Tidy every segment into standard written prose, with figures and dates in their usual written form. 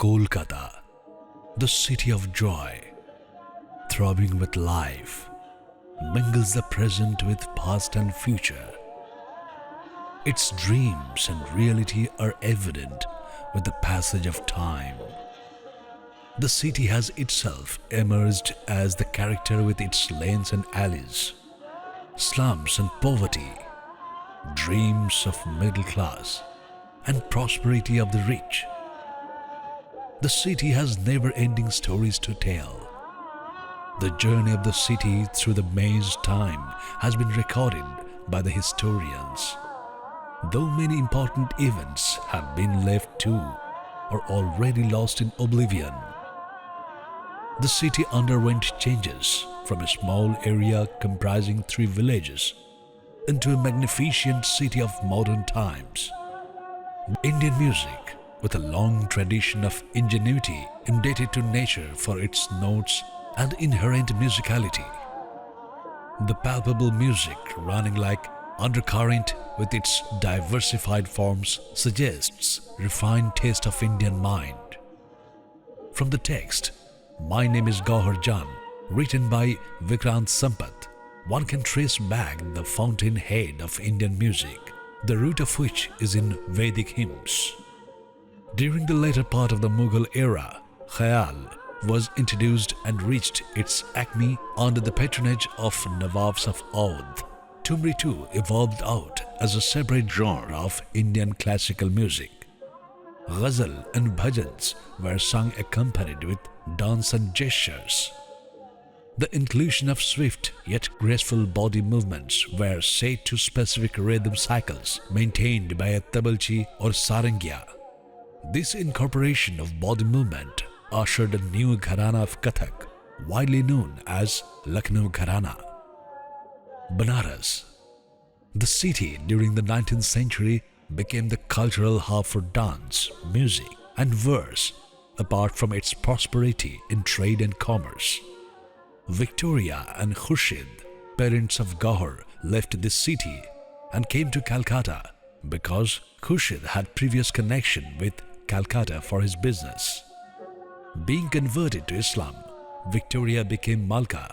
Kolkata, the city of joy, throbbing with life, mingles the present with past and future. Its dreams and reality are evident with the passage of time. The city has itself emerged as the character with its lanes and alleys, slums and poverty, dreams of middle class and prosperity of the rich. The city has never-ending stories to tell. The journey of the city through the maze time has been recorded by the historians. Though many important events have been left to or already lost in oblivion, the city underwent changes from a small area comprising 3 villages into a magnificent city of modern times. Indian music, with a long tradition of ingenuity indebted to nature for its notes and inherent musicality. The palpable music running like undercurrent with its diversified forms suggests refined taste of Indian mind. From the text, "My name is Gauhar Jaan," written by Vikrant Sampath, one can trace back the fountainhead of Indian music, the root of which is in Vedic hymns. During the later part of the Mughal era, Khayal was introduced and reached its acme under the patronage of Nawabs of Oudh. Tumri too evolved out as a separate genre of Indian classical music. Ghazal and bhajans were sung accompanied with dance and gestures. The inclusion of swift yet graceful body movements were set to specific rhythm cycles maintained by a tabalchi or sarangia. This incorporation of body movement ushered a new gharana of Kathak, widely known as Lucknow Gharana. Banaras. The city during the 19th century became the cultural hub for dance, music and verse, apart from its prosperity in trade and commerce. Victoria and Khurshid, parents of Gauhar, left this city and came to Calcutta because Khurshid had previous connection with Calcutta for his business. Being converted to Islam, Victoria became Malka,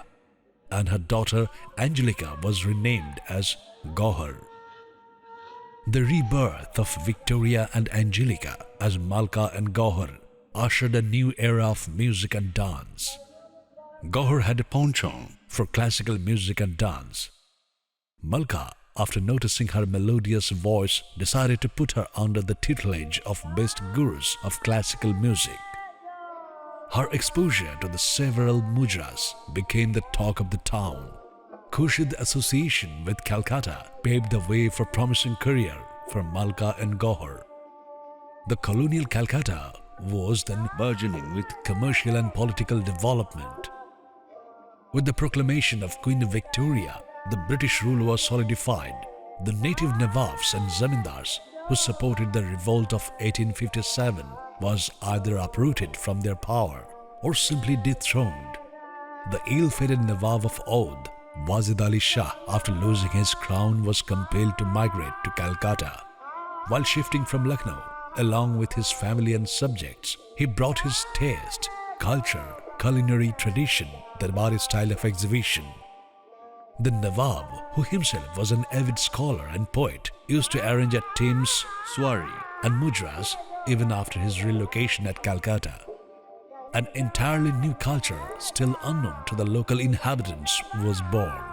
and her daughter Angelica was renamed as Gauhar. The rebirth of Victoria and Angelica as Malka and Gauhar ushered a new era of music and dance. Gauhar had a penchant for classical music and dance. Malka, after noticing her melodious voice, decided to put her under the tutelage of best gurus of classical music. Her exposure to the several mudras became the talk of the town. Khurshid's association with Calcutta paved the way for promising career for Malka and Gauhar. The colonial Calcutta was then burgeoning with commercial and political development. With the proclamation of Queen Victoria, the British rule was solidified. The native Nawabs and Zamindars who supported the revolt of 1857 was either uprooted from their power or simply dethroned. The ill-fated Nawab of Oudh, Wazid Ali Shah, after losing his crown, was compelled to migrate to Calcutta. While shifting from Lucknow, along with his family and subjects, he brought his taste, culture, culinary tradition, Darbari style of exhibition. The Nawab, who himself was an avid scholar and poet, used to arrange at Thames, Swari and Mudras even after his relocation at Calcutta. An entirely new culture, still unknown to the local inhabitants, was born.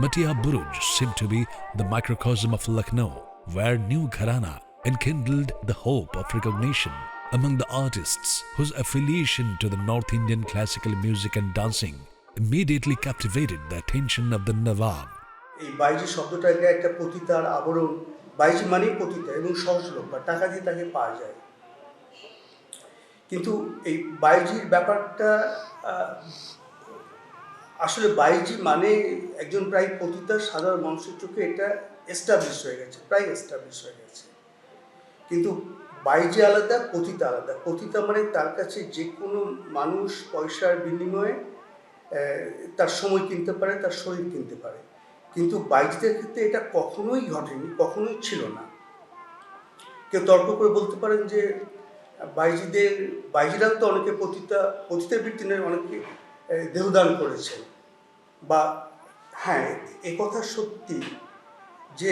Matia Buruj seemed to be the microcosm of Lucknow, where new Gharana enkindled the hope of recognition among the artists whose affiliation to the North Indian classical music and dancing immediately captivated the attention of the Nawab. এই বাইজি শব্দটাকে একটা পতিতার আবরণ, বাইজি মানেই পতিতা এবং সহজলোক বা টাকা দিয়ে তাকে পাওয়া যায়। কিন্তু এই বাইজির ব্যাপারটা আসলে বাইজি মানে একজন প্রায় পতিতা সাধারণ মানুষের চোখে এটা এস্টাবলিশ হয়ে গেছে, প্রায় এস্টাবলিশ হয়ে গেছে। কিন্তু বাইজি আলাদা, পতিতা আলাদা। পতিতা মানে তার কাছে যে কোনো মানুষ পয়সার বিনিময়ে তার সময় কিনতে পারে, তার শরীর কিনতে পারে। কিন্তু বাইজিদের ক্ষেত্রে এটা কখনোই ঘটেনি, কখনোই ছিল না। কেউ তর্ক করে বলতে পারেন যে বাইজিদের বাইজিরাও তো অনেকে পতিতের বৃত্তি নিয়ে অনেকে দেহদান করেছেন। বা হ্যাঁ, একথা সত্যি যে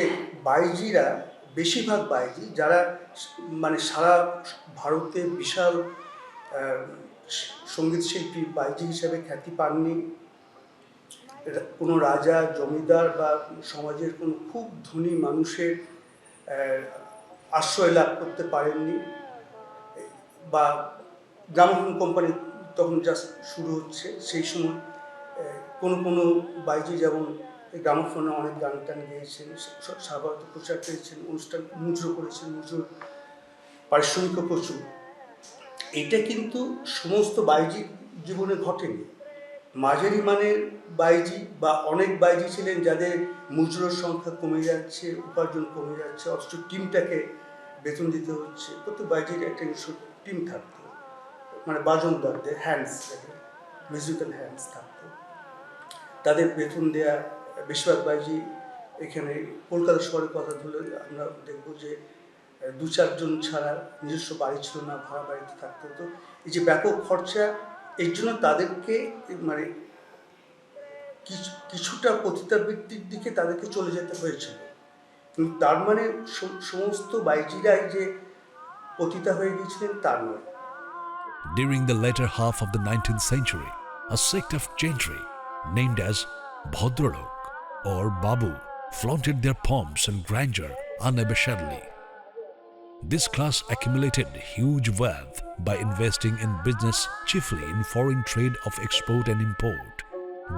বাইজিরা, বেশিরভাগ বাইজি যারা মানে সারা ভারতে বিশাল সঙ্গীত শিল্পী বাইজি হিসাবে খ্যাতি পাননি, কোনো রাজা জমিদার বা সমাজের কোনো খুব ধনী মানুষের আশ্রয় লাভ করতে পারেননি, বা গ্রামোফোন কোম্পানি তখন জাস্ট শুরু হচ্ছে সেই সময় কোনো বাইজি যেমন গ্রামোফোনে অনেক গান টান গেয়েছেন, সাভারত প্রচার পেয়েছেন, অনুষ্ঠান মুজরো করেছেন, মুজরোর পারিশ্রমিকও প্রচুর। এটা কিন্তু সমস্ত বাইজি জীবনে ঘটেনি। মাঝারি মানের বাইজি বা অনেক বাইজি ছিলেন যাদের মুজরোর সংখ্যা কমে যাচ্ছে, উপার্জন কমে যাচ্ছে, অথচ টিমটাকে বেতন দিতে হচ্ছে। প্রত্যেক বাইজির একটা টিম থাকতো, মানে বাজনদারদের হ্যান্ডস, মিউজিক্যাল হ্যান্ডস থাকতো, তাদের বেতন দেয়া। বেশিরভাগ বাইজি এখানে কলকাতা শহরের কথা ধরলে আমরা দেখব যে 2-4 জন ছাড়া নিজস্ব বাড়ি ছিল না, ভাড়া বাড়িতে থাকতে হতো। এই যে ব্যাপক খরচা, এর জন্য তাদেরকে মানে কিছুটা পতিতাবৃত্তির দিকে তাদেরকে চলে যেতে হয়েছিল। কিন্তু তার মানে সমস্ত বাইজিরাই যে পতিতা হয়ে গিয়েছিলেন তা নয়। During the later half of the 19th century, a sect of gentry named as Bhadralok or Babu flaunted their pomps and grandeur unabashedly. This class accumulated huge wealth by investing in business, chiefly in foreign trade of export and import.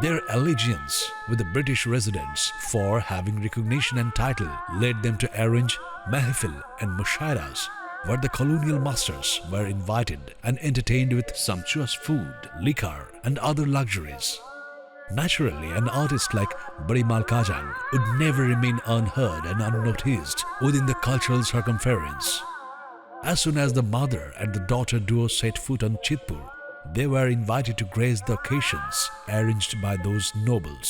Their allegiance with the British residents for having recognition and title led them to arrange mahfil and mushairas, where the colonial masters were invited and entertained with sumptuous food, liquor and other luxuries. Naturally, an artist like Barimal Jaan would never remain unheard and unnoticed within the cultural circumference. As soon as the mother and the daughter duo set foot on Chitpur, they were invited to grace the occasions arranged by those nobles.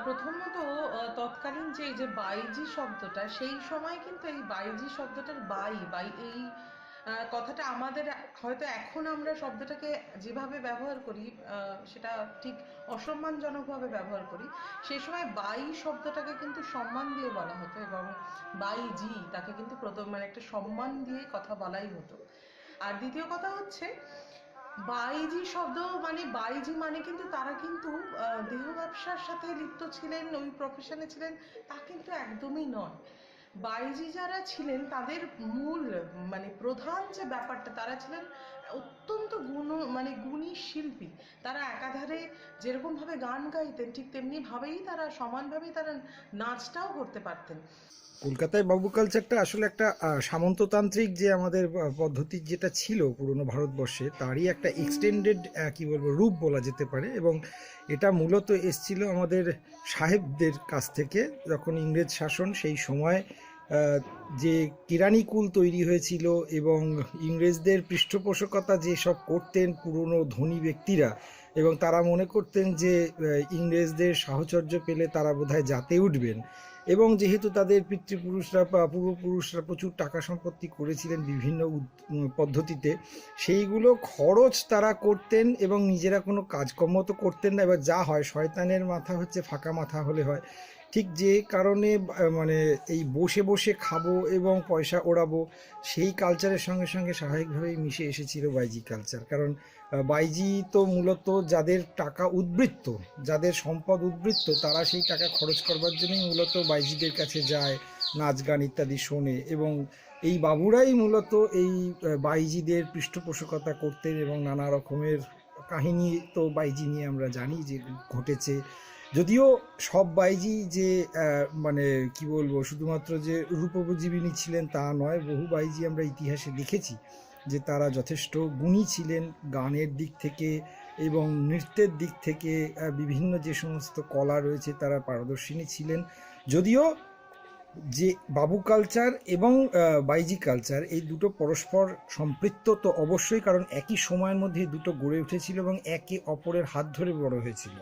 প্রথমত তৎকালীন যে বাইজি শব্দটা, সেই সময় কিন্তু এই বাইজি শব্দটার by এই কথাটা আমাদের হয়তো এখন আমরা শব্দটাকে যেভাবে ব্যবহার করি সেটা ঠিক অসম্মানজনকভাবে ব্যবহার করি। সেই সময় বাই শব্দটাকে কিন্তু সম্মান দিয়ে বলা হতো, এবং বাইজি তাকে কিন্তু প্রথম মানে একটা সম্মান দিয়ে কথা বলাই হতো। আর দ্বিতীয় কথা হচ্ছে, বাইজি শব্দ মানে বাইজি মানে কিন্তু তারা কিন্তু দেহ ব্যবসার সাথে লিপ্ত ছিলেন, ওই প্রফেশনে ছিলেন তা কিন্তু একদমই নয়। বাইজি যারা ছিলেন তাদের মূল মানে প্রধান যে ব্যাপারটা, তারা ছিলেন অত্যন্ত গুণী শিল্পী। তারা একাধারে যেরকম ভাবে গান গাইতেন ঠিক তেমনি ভাবেই তারা সমানভাবেই তারা নাচটাও করতে পারতেন। কলকাতায় বাবু কালচারটা আসলে একটা সামন্ততান্ত্রিক যে আমাদের পদ্ধতি যেটা ছিল পুরনো ভারতবর্ষে, তারই একটা এক্সটেন্ডেড কি বলবো রূপ বলা যেতে পারে। এবং এটা মূলত এসছিল আমাদের সাহেবদের কাছ থেকে, যখন ইংরেজ শাসন সেই সময় যে কিরানিকুল তৈরি হয়েছিল এবং ইংরেজদের পৃষ্ঠপোষকতা যেসব করতেন পুরনো ধনী ব্যক্তিরা, এবং তারা মনে করতেন যে ইংরেজদের সাহচর্য পেলে তারা বোধহয় জাতে উঠবেন, এবং যেহেতু তাদের পিতৃপুরুষরা বা পূর্বপুরুষরা প্রচুর টাকা সম্পত্তি করেছিলেন বিভিন্ন পদ্ধতিতে, সেইগুলো খরচ তারা করতেন এবং নিজেরা কোনো কাজকর্ম তো করতেন না। এবার যা হয়, শয়তানের মাথা হচ্ছে ফাঁকা মাথা হলে হয়। ঠিক যে কারণে মানে এই বসে বসে খাবো এবং পয়সা ওড়াবো, সেই কালচারের সঙ্গে সঙ্গে স্বাভাবিকভাবেই মিশে এসেছিল বাইজি কালচার। কারণ বাইজি তো মূলত যাদের টাকা উদ্বৃত্ত, যাদের সম্পদ উদ্বৃত্ত, তারা সেই টাকা খরচ করবার জন্যই মূলত বাইজিদের কাছে যায়, নাচ গান ইত্যাদি শোনে। এবং এই বাবুরাই মূলত এই বাইজিদের পৃষ্ঠপোষকতা করতেন, এবং নানা রকমের কাহিনী তো বাইজি নিয়ে আমরা জানি যে ঘটেছে। যদিও সব বাইজি যে মানে কি বলবো শুধুমাত্র যে রূপজীবিনী ছিলেন তা নয়, বহু বাইজি আমরা ইতিহাসে দেখেছি যে তারা যথেষ্ট গুণী ছিলেন গানের দিক থেকে এবং নৃত্যের দিক থেকে, বিভিন্ন যে সমস্ত কলা রয়েছে তারা পারদর্শিনী ছিলেন। যদিও যে বাবু কালচার এবং বাইজি কালচার এই দুটো পরস্পর সম্পৃক্ত তো অবশ্যই, কারণ একই সময়ের মধ্যে দুটো গড়ে উঠেছিল এবং একে অপরের হাত ধরে বড় হয়েছিল।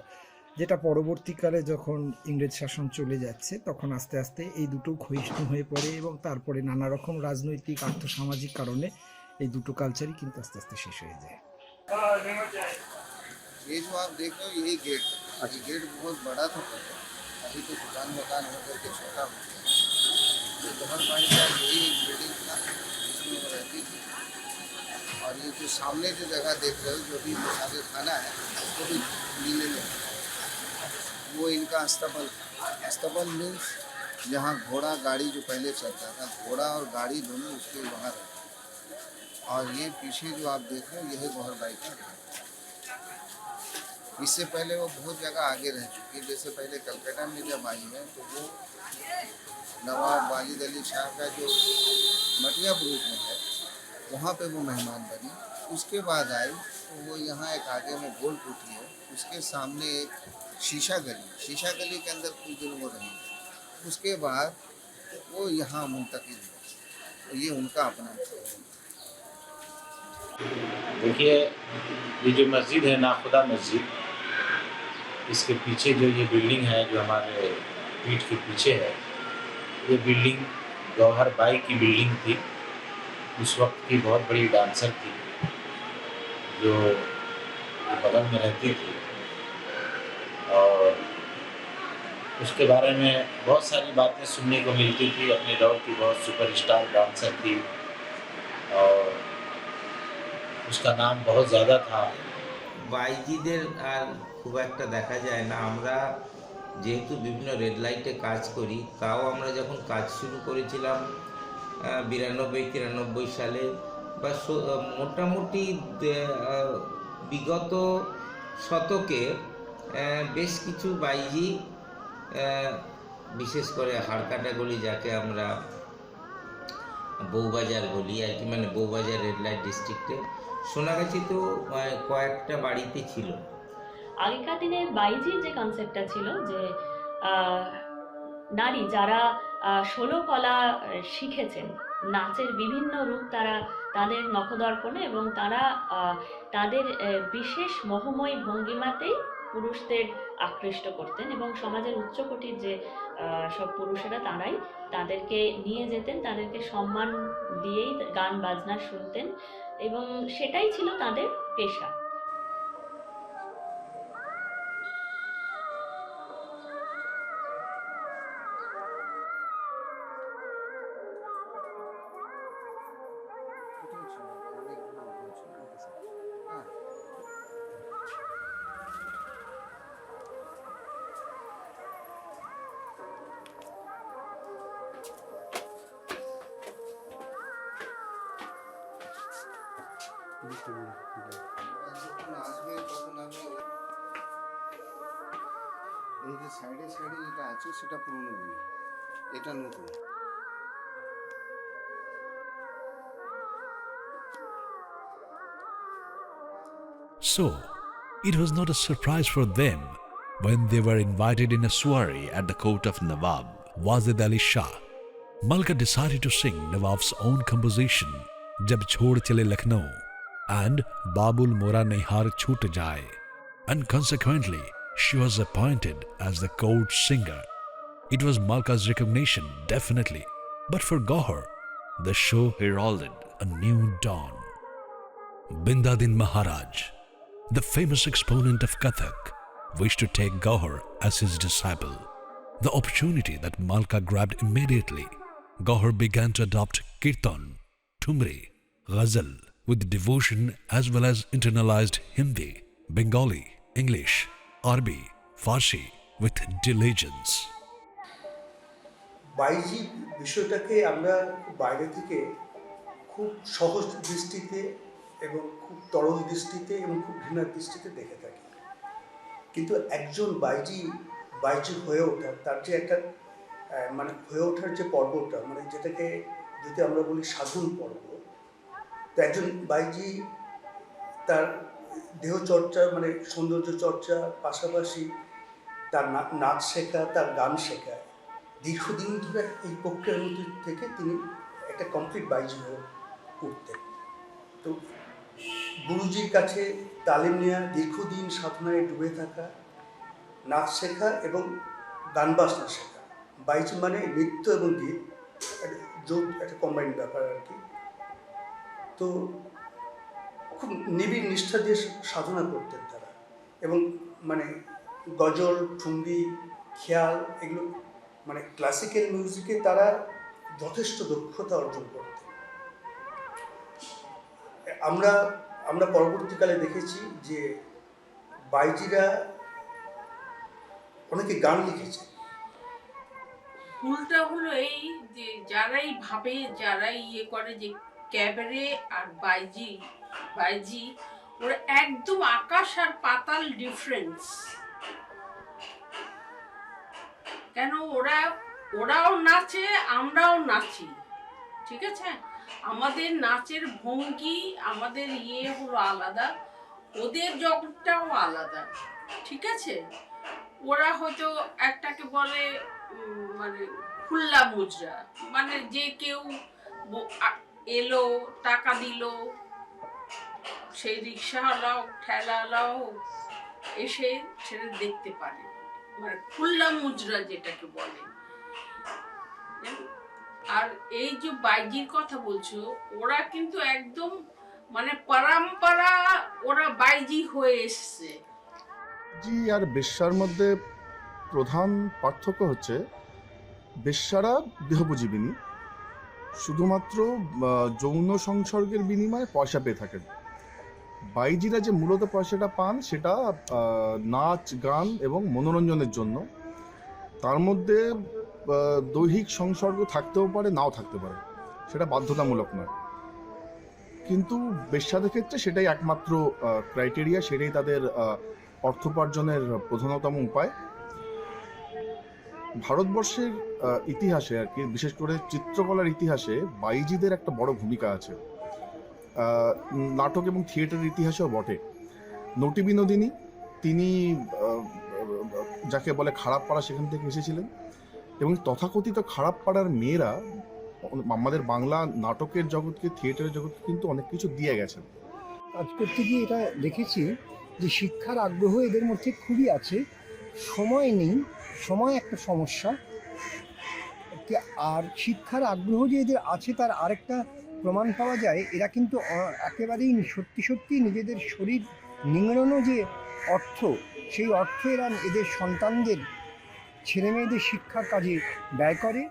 যেটা পরবর্তীকালে যখন ইংরেজ শাসন চলে যাচ্ছে তখন আস্তে আস্তে এই দুটো ক্ষয়িষ্ণু হয়ে পড়ে এবং তারপরে নানা রকম রাজনৈতিক আর্থসামাজিক কারণে এই দুটো কালচারই কিন্তু আস্তে আস্তে শেষ হয়ে যায়। ये जो आप देख रहे हो यही गेट है। ये गेट बहुत बड़ा था पहले, अभी तो दुकान वकान होकर के छोटा हो गया। ये गौहर बाई का यही एक बिल्डिंग था जिसमें वो रहती थी। और ये जो सामने जो जगह देख रहे हो जो भी आगे खाना है उसको भी नीले में वो इनका अस्तबल था। अस्तबल मीन्स जहाँ घोड़ा गाड़ी जो पहले चलता था, घोड़ा और गाड़ी दोनों उसके वहाँ रहते। और ये पीछे जो आप देख रहे हो यह गौहर बाई का घर। इससे पहले वो बहुत जगह आगे रह चुकी है। जैसे पहले कलकत्ता में जब आई है तो वो नवाब वाजिद अली शाह का जो मटिया ब्रूज में है वहाँ पे वो मेहमान बनी। उसके बाद आई तो वो यहाँ एक आगे में गोल कोठी है, उसके सामने एक शीशा गली के अंदर कुछ दिन वो रही। उसके बाद वो यहाँ मुंतकिल हुआ। तो ये उनका अपना है। देखिए, ये जो मस्जिद है नाखुदा मस्जिद, इसके पीछे जो ये बिल्डिंग है जो हमारे पीठ के पीछे है, ये बिल्डिंग गौहर बाई की बिल्डिंग थी। उस वक्त की बहुत बड़ी डांसर थी जो बगल में रहती थी और उसके बारे में बहुत सारी बातें सुनने को मिलती थी। अपने दौर की बहुत सुपरस्टार डांसर थी और उसका नाम बहुत ज़्यादा था। বাইজিদের আর খুব একটা দেখা যায় না। আমরা যেহেতু বিভিন্ন রেড লাইটে কাজ করি, তাও আমরা যখন কাজ শুরু করেছিলাম 92-93 সালে বা মোটামুটি বিগত শতকে বেশ কিছু বাইজি, বিশেষ করে হাড়কাটা গলি যাকে আমরা বউবাজার বলি আর কি, মানে বউবাজার রেড লাইট ডিস্ট্রিক্টে সোনাগাছিতেও কয়েকটা বাড়িতে ছিল। আগেকার দিনে বাইজির যে কনসেপ্টটা ছিল যে নারী যারা 16 কলা শিখেছেন, নাচের বিভিন্ন রূপ তারা তাদের নখদর্পণে এবং তারা তাদের বিশেষ মোহময়ী ভঙ্গিমাতেই পুরুষদের আকৃষ্ট করতেন এবং সমাজের উচ্চকোটির যে সব পুরুষেরা তারাই তাদেরকে নিয়ে যেতেন, তাদেরকে সম্মান দিয়েই গান বাজনা শুনতেন এবং সেটাই ছিল তাদের পেশা। যখন আসবে তখন আমি এই যে সাইডে সাইডে যেটা আছে সেটা পুরনো বিয়ে, এটা নতুন। So, it was not a surprise for them when they were invited in a soiree at the court of Nawab Wazid Ali Shah. Malka decided to sing Nawab's own composition, Jab Chhod Chale Lucknow, and Babul Mora Nihar Chhut Jaye, and consequently, she was appointed as the court singer. It was Malka's recognition, definitely, but for Gauhar, the show heralded a new dawn. Bindadin Maharaj, the famous exponent of Kathak, wished to take Gauhar as his disciple. The opportunity that Malka grabbed immediately, Gauhar began to adopt Kirtan, Thumri, Ghazal with devotion as well as internalized Hindi, Bengali, English, Arabi, Farsi with diligence. বাইজি বিষয়টাকে আমরা বাইরে থেকে খুব সহজ দৃষ্টিতে এবং খুব তরল দৃষ্টিতে এবং খুব ঘৃণার দৃষ্টিতে দেখে থাকি, কিন্তু একজন বাইজি হয়ে ওঠা, তার যে একটা মানে হয়ে ওঠার যে পর্বটা, মানে যেটাকে যদি আমরা বলি সাধন পর্ব, তো একজন বাইজি তার দেহচর্চা মানে সৌন্দর্য চর্চার পাশাপাশি তার নাচ শেখা, তার গান শেখা, দীর্ঘদিন ধরে এই প্রক্রিয়ার মধ্যে থেকে তিনি একটা কমপ্লিট বাইজি হয়ে উঠতেন। তো গুরুজির কাছে তালিম নেওয়া, দীর্ঘদিন সাধনায় ডুবে থাকা, নাচ শেখা এবং গান বাজনা শেখা। বাইজি মানে নৃত্য এবং গীত, একটা কম্বাইন্ড ব্যাপার আর কি। তো খুব নিবিড় নিষ্ঠা দিয়ে সাধনা করতেন তারা, এবং মানে গজল, ঠুমরি, খেয়াল, এগুলো মানে ক্লাসিক্যাল মিউজিকে তারা যথেষ্ট দক্ষতা অর্জন করতেন। আমরা আমরা পরবর্তীকালে দেখেছি যে বাইজিরা অনেকে গান লিখেছে। ভুলটা হলো এই যে যারাই ভাবে, যারাই ইয়ে করে যে ক্যাবারে আর বাইজি ওরা একদম আকাশ আর পাতাল ডিফারেন্স। কেন ওরাও নাচে, আমরাও নাচি, ঠিক আছে? আমাদের নাচের ভঙ্গি, আমাদের ইয়ে হলো আলাদা, ওদের জগৎটাও আলাদা, ঠিক আছে? ওরা হয়তো একটাকে বলে মানে খুল্লা মুজরা, মানে যে কেউ এলো, টাকা দিল, সেই রিক্সাওয়ালাও ঠেলাওয়ালাও এসে সেটা দেখতে পারে, মানে খুল্লা মুজরা যেটাকে বলে। আর এই যে বাইজির কথা বলছো, ওরা কিন্তু একদম মানে পরম্পরা, ওরা বাইজি হয়ে এসছে। জি আর বেশ্যার মধ্যে প্রধান পার্থক্য হচ্ছে বেশ্যারা দেহোপজীবিনী, শুধুমাত্র যৌন সংসর্গের বিনিময়ে পয়সা পেয়ে থাকেন। বাইজিরা যে মূলত পয়সাটা পান সেটা নাচ, গান এবং মনোরঞ্জনের জন্য। তার মধ্যে দৈহিক সংসর্গ থাকতেও পারে, নাও থাকতে পারে, সেটা বাধ্যতামূলক নয়। কিন্তু বেশ্যাদের ক্ষেত্রে সেটাই একমাত্র ক্রাইটেরিয়া, সেটাই তাদের অর্থোপার্জনের প্রধানতম উপায়। ভারতবর্ষের ইতিহাসে আর কি, বিশেষ করে চিত্রকলার ইতিহাসে বাইজিদের একটা বড় ভূমিকা আছে, নাটক এবং থিয়েটারের ইতিহাসেও বটে। নটি বিনোদিনী, তিনি যাকে বলে খারাপ পাড়া, সেখান থেকে এসেছিলেন, এবং তথাকথিত খারাপ পাড়ার মেয়েরা আমাদের বাংলা নাটকের জগৎকে, থিয়েটারের জগৎকে কিন্তু অনেক কিছু দিয়ে গেছেন। কাজ করতে গিয়ে এটা দেখেছি যে শিক্ষার আগ্রহ এদের মধ্যে খুবই আছে, সময় নেই, সময় একটা সমস্যা। আর শিক্ষার আগ্রহ যে এদের আছে তার আরেকটা প্রমাণ পাওয়া যায়, এরা কিন্তু একেবারেই সত্যি সত্যি নিজেদের শরীর নিংড়ানো যে অর্থ, সেই অর্থ এরা এদের সন্তানদের, ছেলে মেয়েদের শিক্ষার কাজে ব্যয় করে।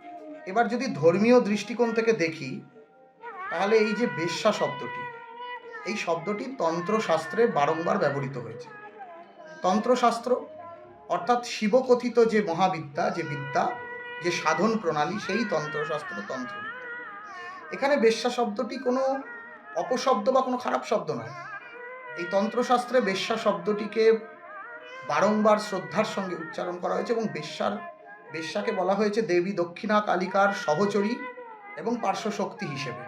এবার যদি ধর্মীয় দৃষ্টিকোণ থেকে দেখি, তাহলে এই যে বেশ্যা শব্দটি, এই শব্দটি তন্ত্রশাস্ত্রে বারংবার ব্যবহৃত হয়েছে। তন্ত্রশাস্ত্র অর্থাৎ শিবকথিত যে মহাবিদ্যা, যে বিদ্যা, যে সাধন প্রণালী, সেই তন্ত্রশাস্ত্র, তন্ত্রবিদ্যা। এখানে বেশ্যা শব্দটি কোনো অপশব্দ বা কোনো খারাপ শব্দ নয়। এই তন্ত্রশাস্ত্রে বেশ্যা শব্দটিকে বারংবার শ্রদ্ধার সঙ্গে উচ্চারণ করা হয়েছে, এবং বেশ্যাকে বলা হয়েছে দেবী দক্ষিণা কালিকার সহচরী এবং পার্শ্বশক্তি হিসেবে।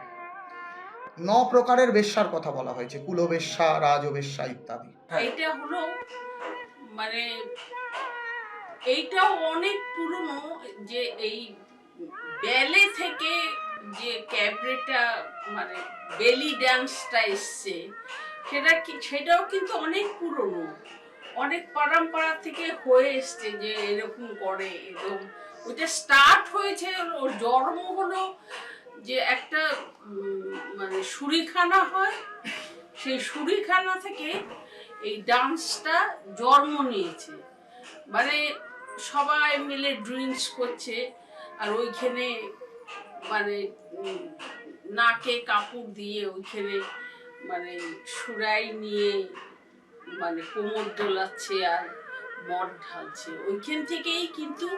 9 প্রকারের বেশ্যার কথা বলা হয়েছে, কুলবেশ্যা, রাজবেশ্যা ইত্যাদি। এইটা হলো মানে এইটাও অনেক পুরনো, যে এই ব্যালে থেকে যে ক্যাবরেটা মানে বেলি ডান্সটা এসছে, সেটাও কিন্তু অনেক পুরনো, অনেক পরম্পরা থেকে হয়ে এসছে যে এরকম করে, এরকম। ওইটা স্টার্ট হয়েছে, ওর জন্ম হলো যে একটা মানে সুরিখানা হয়, সেই সুরিখানা থেকে এই ডান্সটা জন্ম নিয়েছে। মানে সবাই মিলে ড্রিঙ্কস করছে, আর ওইখানে মানে নাকে কাপড় দিয়ে ওইখানে মানে সুরাই নিয়ে মানে কোমর দোলাচ্ছে আর মদ ঢালছে। ওইখান থেকেই কিন্তু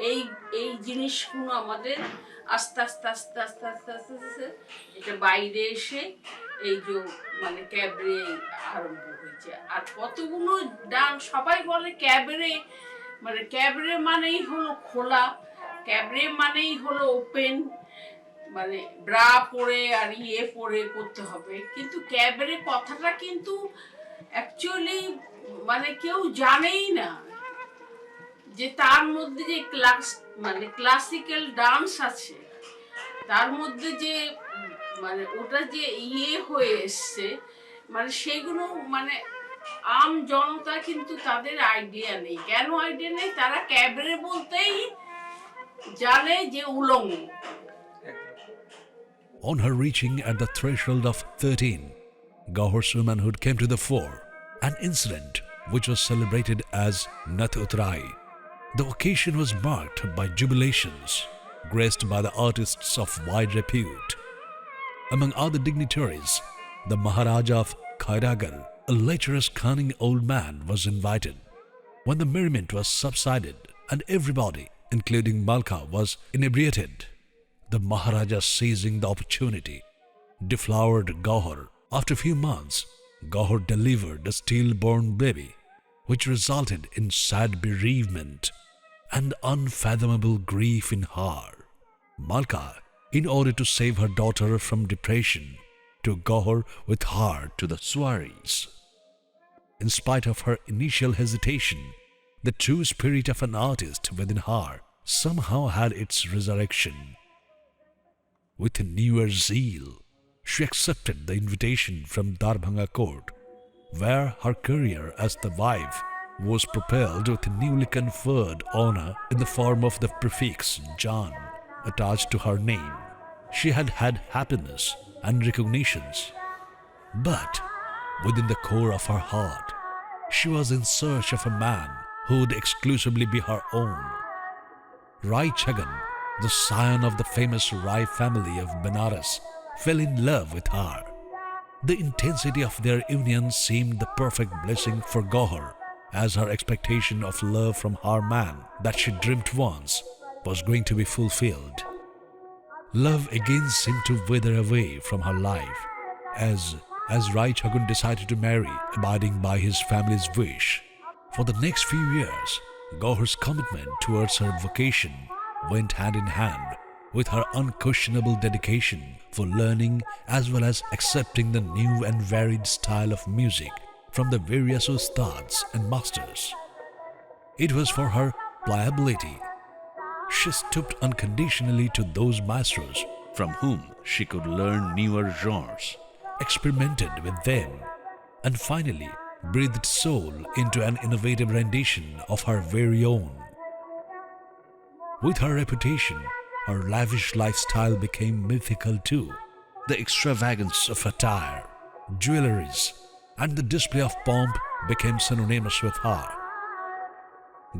এই এই জিনিসগুলো আমাদের আস্তে আস্তে আস্তে আস্তে আস্তে আস্তে আস্তে এটা বাইরে এসে এই যে মানে ক্যাবরে আরম্ভ হয়েছে। আর কতগুলো ডান্স, সবাই বলে ক্যাবরে, মানে ক্যাবরে মানেই হলো খোলা, ক্যাবরে মানেই হলো ওপেন, মানে ব্রা পরে আর ইয়ে পরে করতে হবে। কিন্তু ক্যাবরে কথাটা কিন্তু অ্যাকচুয়ালি মানে কেউ জানেই না যে তার মধ্যে যে মানে ক্লাসিক্যাল ডান্স আছে, তার মধ্যে যে মানে ওটা যে ইয়ে হয়ে এসছে, মানে সেগুলো মানে আম জনতা কিন্তু তাদের আইডিয়া নেই। কেন আইডিয়া নেই? তারা ক্যাবরে বলতেই জানে যে উলঙ্গ। On her reaching at the threshold of 13, Gauhar's womanhood came to the fore, an incident which was celebrated as Nath Utrai. The occasion was marked by jubilations, graced by the artists of wide repute. Among other dignitaries, the Maharaja of Khairagar, a lecherous, cunning old man, was invited. When the merriment was subsided and everybody, including Malka, was inebriated, the Maharaja, seizing the opportunity, deflowered Gauhar. After a few months, Gauhar delivered a stillborn baby, which resulted in sad bereavement and unfathomable grief in her. Malka, in order to save her daughter from depression, took Gauhar with her to the soirees. In spite of her initial hesitation, the true spirit of an artist within her somehow had its resurrection. With a newer zeal, she accepted the invitation from Darbhanga court, where her career as the wife was propelled with a newly conferred honor in the form of the prefix Jaan attached to her name. She had had happiness and recognitions, but within the core of her heart, she was in search of a man who would exclusively be her own. Rai Chhagan, the scion of the famous Rai family of Benares, fell in love with her. The intensity of their union seemed the perfect blessing for Gauhar, as her expectation of love from her man that she dreamt once was going to be fulfilled. Love again seemed to wither away from her life as Rai Chhagan decided to marry, abiding by his family's wish. For the next few years, Gauhar's commitment towards her vocation went hand in hand with her unquestionable dedication for learning as well as accepting the new and varied style of music from the various ustads and masters. It was for her pliability. She stooped unconditionally to those maestros from whom she could learn newer genres, experimented with them, and finally breathed soul into an innovative rendition of her very own. With her reputation, her lavish lifestyle became mythical too. The extravagance of attire, jewelries, and the display of pomp became synonymous with her.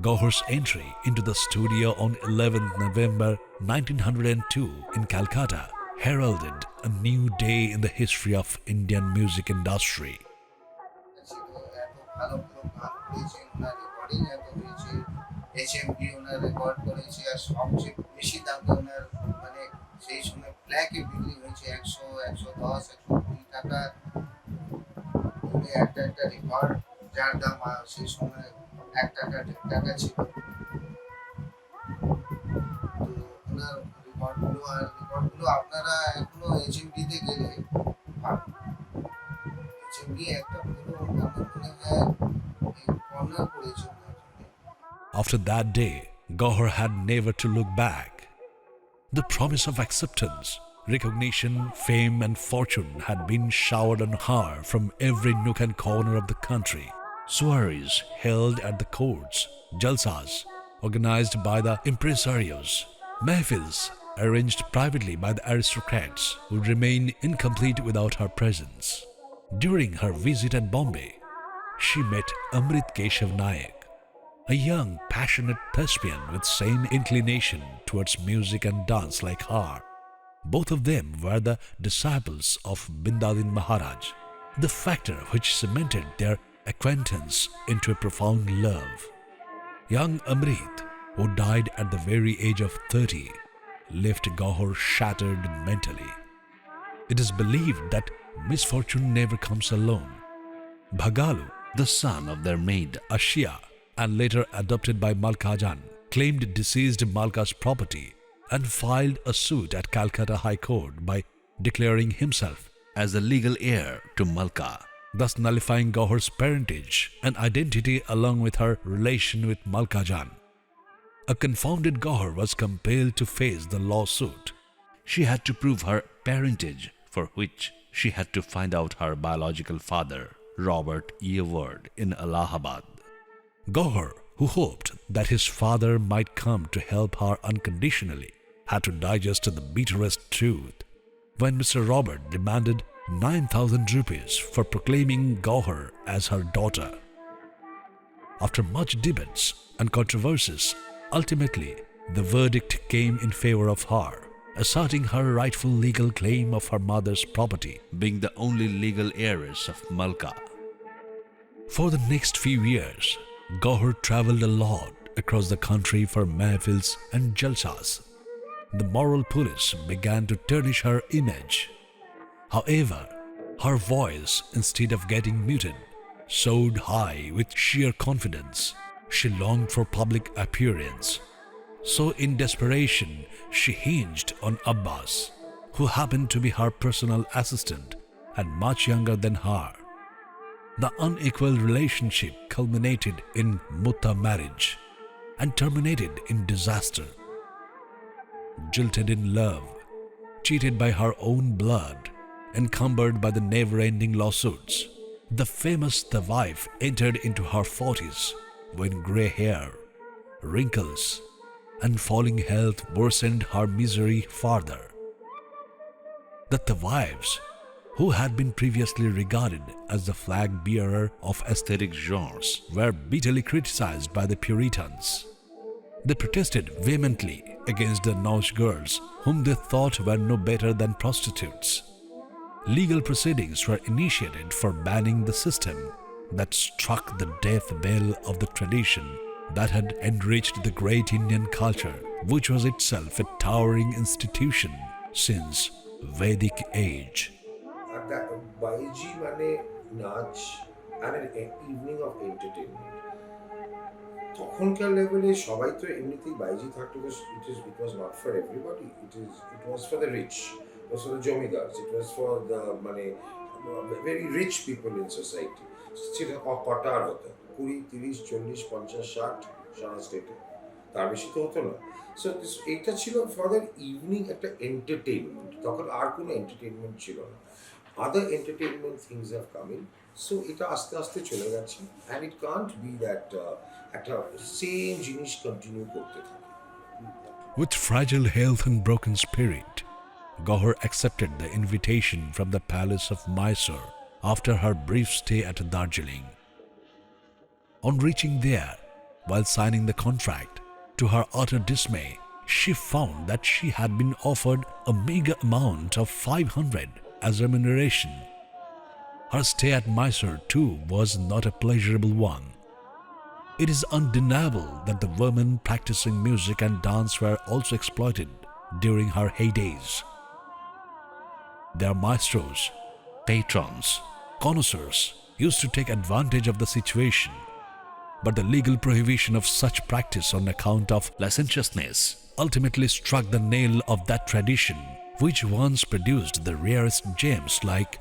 Gauhar's entry into the studio on 11th November 1902 in Calcutta heralded a new day in the history of Indian music industry. HMD owner record করেছে আর সবচেয়ে বেশি দামে ওনার মানে সেই সময় ব্ল্যাকে বিক্রি হয়েছে 100, 110, 120 টাকা উনি একটা রেকর্ড যার দাম সেই সময় 1 টাকা 1.5 টাকা ছিল। তো ওনার রেকর্ডগুলো আপনারা এখনো HMD তে গেলে পাবেন। HMD একটা পুরো আমার মনে হয় কর্নার করেছে। After that day, Gauhar had never to look back. The promise of acceptance, recognition, fame and fortune had been showered on her from every nook and corner of the country. Soirees held at the courts, jalsas organized by the impresarios, mehfils arranged privately by the aristocrats would remain incomplete without her presence. During her visit at Bombay, she met Amrit Keshav Nayak, a young, passionate thespian with same inclination towards music and dance like her. Both of them were the disciples of Bindadin Maharaj, the factor which cemented their acquaintance into a profound love. Young Amrit, who died at the very age of 30, left Gauhar shattered mentally. It is believed that misfortune never comes alone. Bhagalu, the son of their maid Ashia, and later adopted by Malka Jaan, claimed deceased Malka's property and filed a suit at Calcutta High Court by declaring himself as the legal heir to Malka, thus nullifying Gauhar's parentage and identity along with her relation with Malka Jaan. A confounded Gauhar was compelled to face the lawsuit. She had to prove her parentage, for which she had to find out her biological father. Robert E. Award in Allahabad. Gauhar, who hoped that his father might come to help her unconditionally, had to digest the bitterest truth when Mr. Robert demanded 9,000 rupees for proclaiming Gauhar as her daughter. After much debates and controversies, ultimately the verdict came in favor of her, asserting her rightful legal claim of her mother's property, being the only legal heiress of Malka. For the next few years, Gauhar travelled a lot across the country for mahfils and jalsas. The moral police began to tarnish her image. However, her voice, instead of getting muted, soared high with sheer confidence. She longed for public appearance. So in desperation, she hinged on Abbas, who happened to be her personal assistant and much younger than her. The unequal relationship culminated in mutta marriage and terminated in disaster. Jilted in love, cheated by her own blood, encumbered by the never-ending lawsuits, the famous wife entered into her 40s when grey hair, wrinkles, and falling health worsened her misery further. The wives, who had been previously regarded as the flag bearer of aesthetic genres, were bitterly criticized by the Puritans. They protested vehemently against the Nauch girls, whom they thought were no better than prostitutes. Legal proceedings were initiated for banning the system that struck the death bell of the tradition that had enriched the great Indian culture, which was itself a towering institution since Vedic age. Baiji মানে নাচ and an evening of entertainment. তখনকার লেভেলে সবাই তো এমনিতেই বাইজি থাকতো, it was not for everybody, it was for the rich, it was for the zamindar, it was for the মানে very rich people in society. সেটা কটা আর হতো 20, 30, 40, 50, 60 সারা স্টেটে, তার বেশি তো হতো না। সো এইটা ছিল ফর দ্য ইভিনিং একটা এন্টারটেইনমেন্ট, তখন আর কোনো এন্টারটেইনমেন্ট ছিল না। Other entertainment things have come in, so এটা আস্তে আস্তে চলে গেছে, and it can't be that একটা সেম জিনিস কন্টিনিউ করতে থাকে। With fragile health and broken spirit, Gauhar accepted the invitation from the palace of Mysore after her brief stay at Darjeeling. On reaching there, while signing the contract, to her utter dismay, she found that she had been offered a meager amount of 500 as remuneration. Her stay at Mysore too was not a pleasurable one. It is undeniable that the women practicing music and dance were also exploited during her heydays. Their maestros, patrons, connoisseurs used to take advantage of the situation, but the legal prohibition of such practice on account of licentiousness ultimately struck the nail of that tradition which once produced the rarest gems like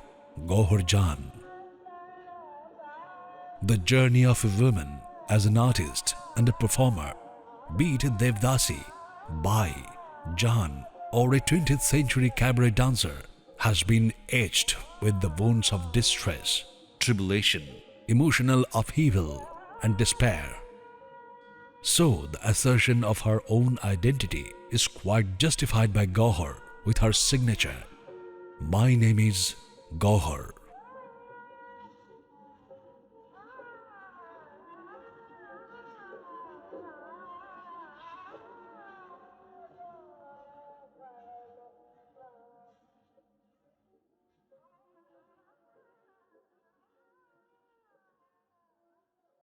Gauhar Jaan. The journey of a woman as an artist and a performer, be it a Devdasi, Bai, Jaan, or a 20th century cabaret dancer, has been etched with the wounds of distress, tribulation, emotional upheaval, and despair. So the assertion of her own identity is quite justified by Gauhar with her signature, "My name is Gauhar."